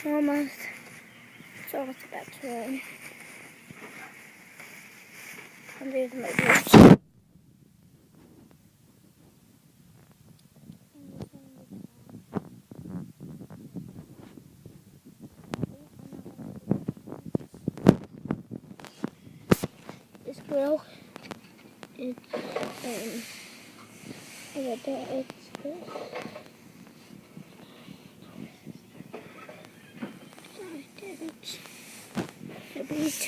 Almost. It's almost about to rain. And there's my boots. This grill is over there. It's this. I didn't. The beach.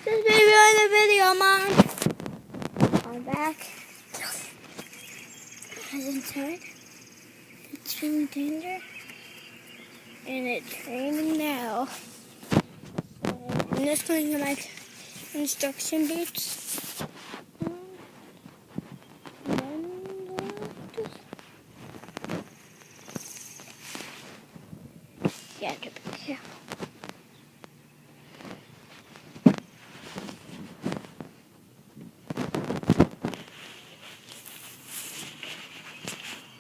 This baby on the video, Mom. I'm back. As inside, it's feeling danger, and it's raining now. So I'm just going to my construction boots. Yeah, get back here.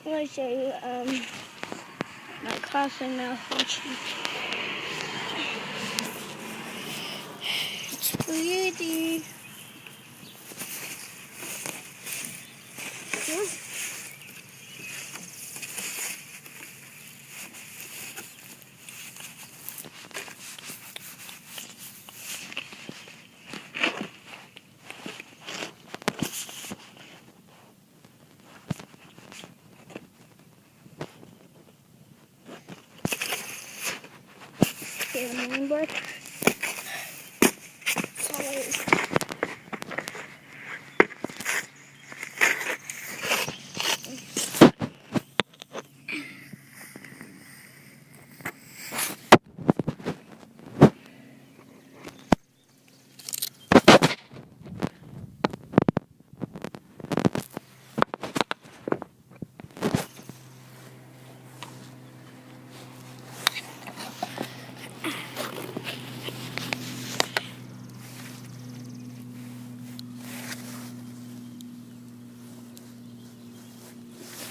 I'm going to show you my crossing malfunction. It's pretty. Yeah. Okay, the main board.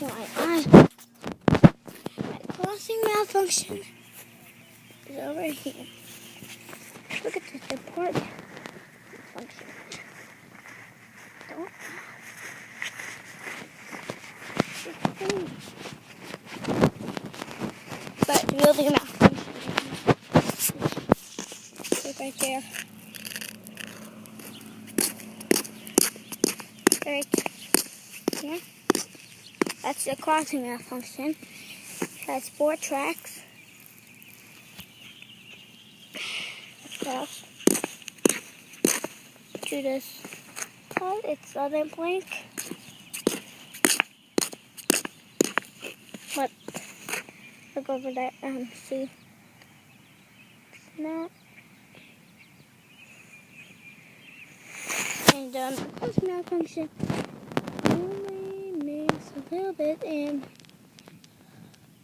My crossing malfunction is over here. Look at this report malfunction. Don't. But the real thing malfunction. Look right there. Right here. That's the crossing malfunction. It has 4 tracks. Across to this part, it's other blank. But look over there and see. It's not. And the crossing malfunction only makes a little bit in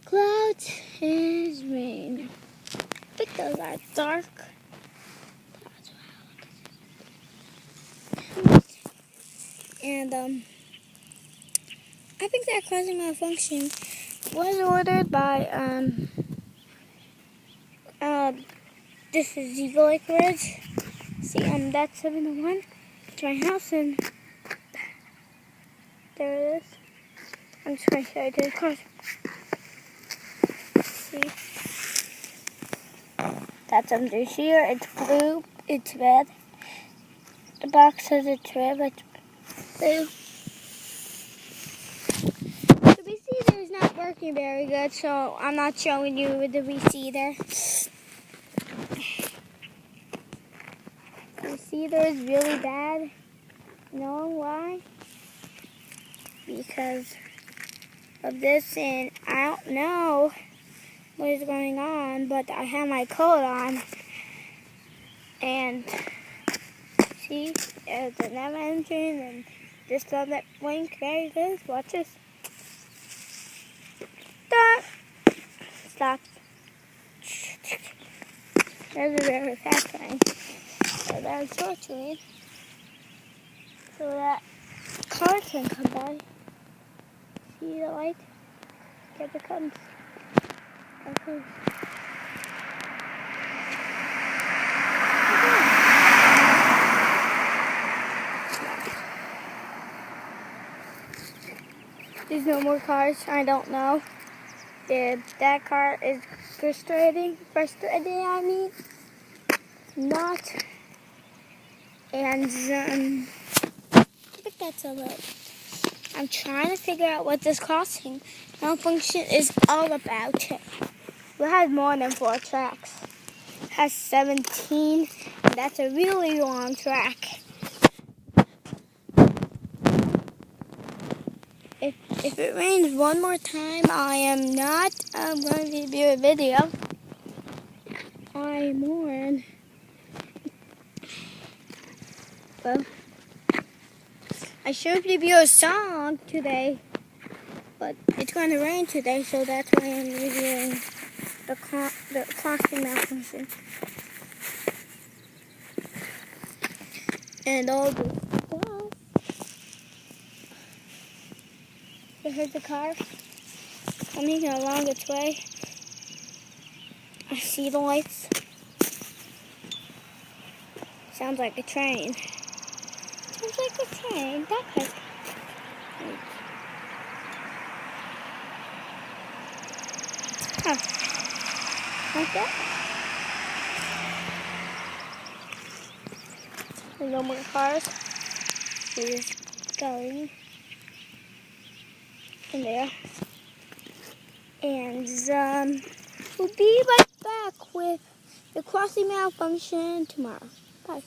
clouds is rain. I think those are dark. And I think that crossing malfunction was ordered by this is Eagle Lake Ridge. See, that's 701. It's my house, and there it is. I'm just going to show you the crossing. See, that's under here. It's blue. It's red. The box says it's red, but it's blue. The receiver is not working very good, so I'm not showing you the receiver. The receiver is really bad. You know why? Because of this, and I don't know what is going on, but I have my coat on, and see, there's the nav engine, and this doesn't blink very good. Watch this. Stop. There's a very fast train. So that's torturing. So that car can come by. See the light? Here it comes. Okay. There's no more cars. I don't know if that car is frustrating. I mean, not. And I think that's a little. I'm trying to figure out what this crossing malfunction is all about. It has more than 4 tracks. It has 17, and that's a really long track. If it rains one more time, I am not going to do a video. I mourn. Well, I should review a song today, but it's going to rain today, so that's why I'm reviewing the crossing malfunction. And all the stuff. Here's the car coming along its way. I see the lights. Sounds like a train. Sounds like a train. That has. Huh. Like that? There's no more cars. We're just going in there. And we'll be right back with the crossing malfunction tomorrow. Bye.